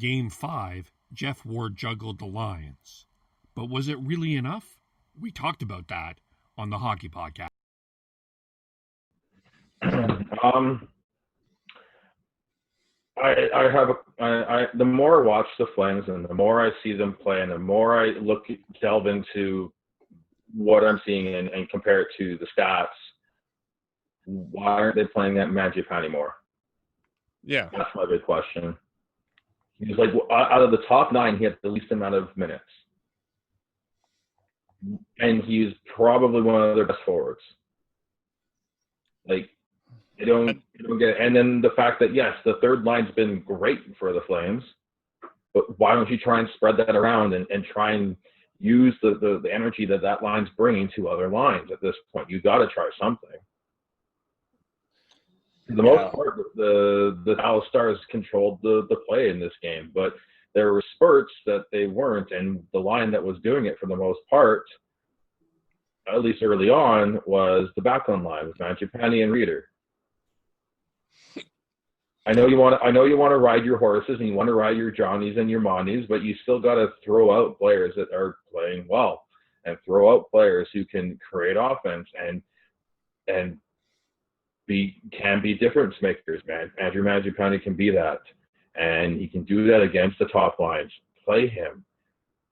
Game 5, Jeff Ward juggled the lines. But was it really enough? We talked about that on the Hockey Podcast. The more I watch the Flames and the more I see them play and the more I delve into what I'm seeing and compare it to the stats, why aren't they playing that Mangiapane more? Yeah. That's my big question. He's like, out of the top 9, he had the least amount of minutes. And he's probably one of their best forwards. Like, you don't get it. And then the fact that, yes, the third line's been great for the Flames, but why don't you try and spread that around and try and use the energy that line's bringing to other lines at this point? You got to try something. For the most part, the Dallas Stars controlled the play in this game, but there were spurts that they weren't, and the line that was doing it for the most part, at least early on, was the back-on line with Mangiapane and Reeder. I know you want to ride your horses and you want to ride your Johnnies and your Monties, but you still got to throw out players that are playing well and throw out players who can create offense and can be difference makers, man. Andrew Mangiapane can be that, and he can do that against the top lines. Play him.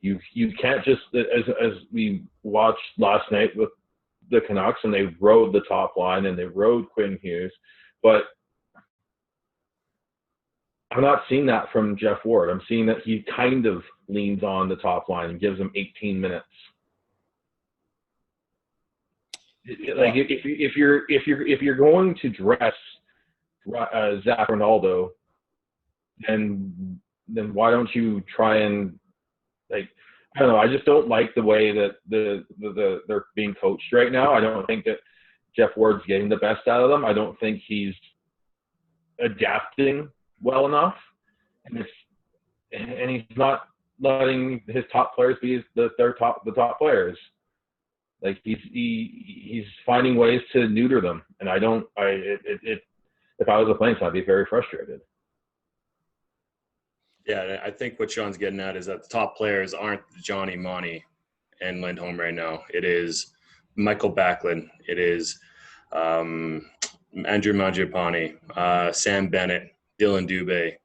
You can't just, as we watched last night with the Canucks, and they rode the top line and they rode Quinn Hughes, but I'm not seeing that from Jeff Ward. I'm seeing that he kind of leans on the top line and gives them 18 minutes. Like if you're going to dress Zach Ronaldo, then why don't you try and, like, I don't know. I just don't like the way that they're being coached right now. I don't think that Jeff Ward's getting the best out of them. I don't think he's adapting well enough, and he's not letting his top players be the top players. Like he's finding ways to neuter them, and if I was a Flames, I'd be very frustrated. Yeah, I think what Sean's getting at is that the top players aren't Johnny, Monty, and Lindholm right now. It is Michael Backlund. It is Andrew Mangiapane, Sam Bennett, Dylan Dubé,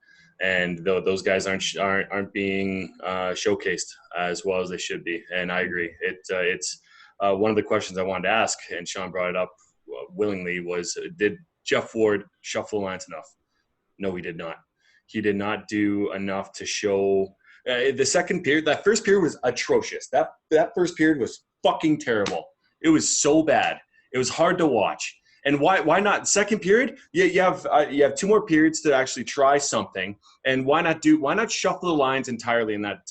and those guys aren't being showcased as well as they should be. And I agree. It's one of the questions I wanted to ask, and Sean brought it up willingly, was did Jeff Ward shuffle the lines enough? No, he did not. He did not do enough to show the second period. That first period was atrocious. That first period was fucking terrible. It was so bad. It was hard to watch. And why not? Second period, you have 2 more periods to actually try something. And why not shuffle the lines entirely in that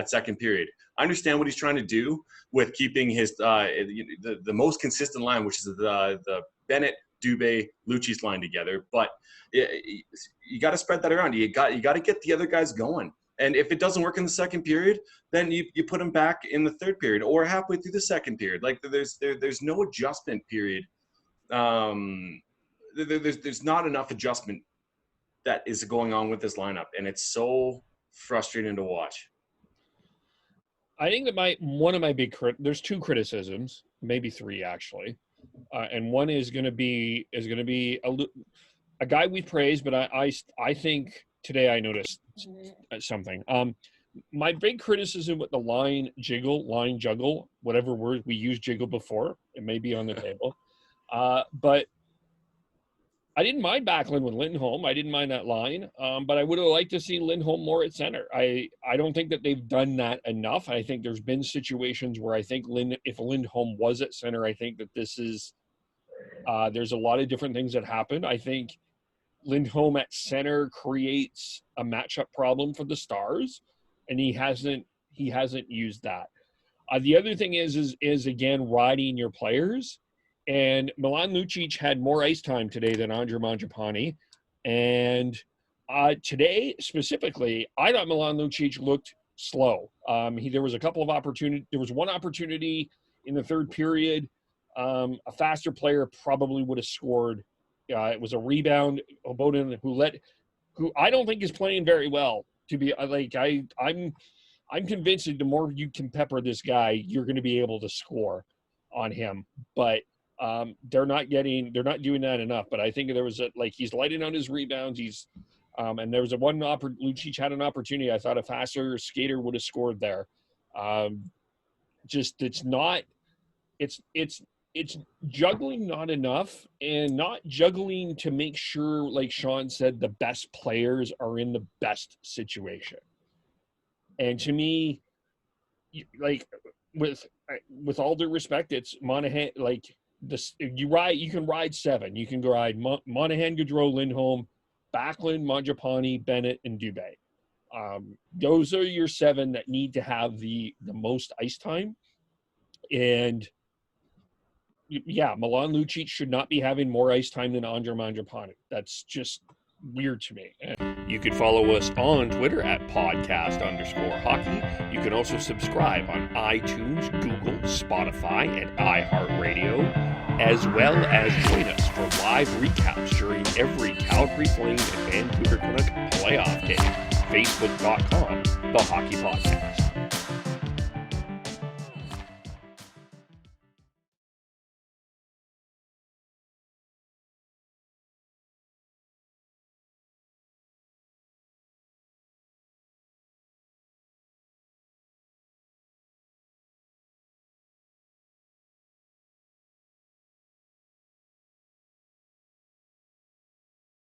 second period? I understand what he's trying to do with keeping his the most consistent line, which is the Bennett, Dubé, Lucic line together. But you got to spread that around. You got to get the other guys going. And if it doesn't work in the second period, then you put them back in the third period or halfway through the second period. Like there's no adjustment period. There's not enough adjustment that is going on with this lineup, and it's so frustrating to watch. I think that one of my big there's 2 criticisms, maybe 3 actually, and one is going to be a guy we praise, but I think today I noticed something. My big criticism with the line juggle, whatever word we used jiggle before, it may be on the table, but I didn't mind Backlund with Lindholm. I didn't mind that line, but I would have liked to see Lindholm more at center. I don't think that they've done that enough. I think there's been situations where I think if Lindholm was at center, I think that this is there's a lot of different things that happened. I think Lindholm at center creates a matchup problem for the Stars, and he hasn't used that. The other thing is again riding your players. And Milan Lucic had more ice time today than Andrew Mangiapane. And today, specifically, I thought Milan Lucic looked slow. There was a couple of opportunities. There was one opportunity in the third period. A faster player probably would have scored. It was a rebound. Oboden, who let who I don't think is playing very well. To be like, I'm convinced that the more you can pepper this guy, you're going to be able to score on him. But they're not doing that enough. But I think there was he's lighting on his rebounds. And there was Lucic had an opportunity. I thought a faster skater would have scored there. It's juggling not enough, and not juggling to make sure, like Sean said, the best players are in the best situation. And to me, like with all due respect, it's Monahan. Like this, you can ride 7. You can ride Monahan, Gaudreau, Lindholm, Backlund, Mangiapane, Bennett, and Dubé. Those are your 7 that need to have the most ice time. And yeah, Milan Lucic should not be having more ice time than Andre Mangiapane. That's just weird to me. You can follow us on Twitter at podcast_hockey. You can also subscribe on iTunes, Google, Spotify, and iHeartRadio, as well as join us for live recaps during every Calgary Flames and Vancouver Canucks playoff game. Facebook.com, The Hockey Podcast.